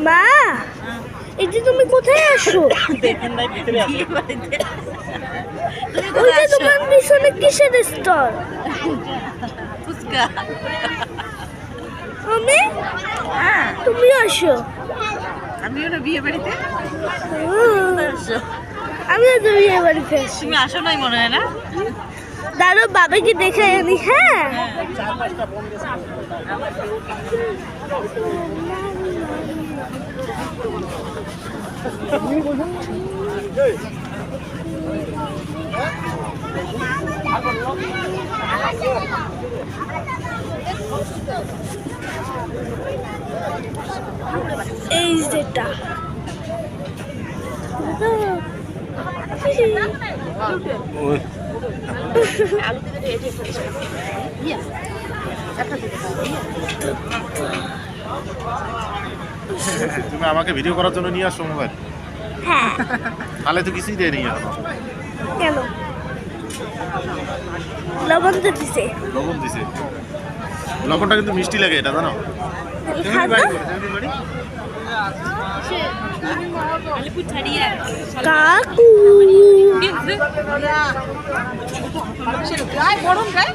মা, এটা তুমি কোথায় আসো? ওইটা তোমার পিছনে কিসের স্টল? আমি? তুমি আসো। আমিও না বিয়ে বাড়িতে। আমিও তো বিয়ে বাড়িতে আসি। তুমি আসো নাই মনে হয় না? দাঁড়ো বাবাকে দেখে আনি। হ্যাঁ, এই যেটা তুমি আমাকে ভিডিও করার জন্য নিয়ে আসছো মোবাইল? হ্যাঁ। তাহলে তো কিছুই দেয়নি এখন। কেন? লবণ তো দিছে। লবণ দিছে। লবণটা কিন্তু মিষ্টি লাগে, এটা জানো? কাকু গরম গায়ে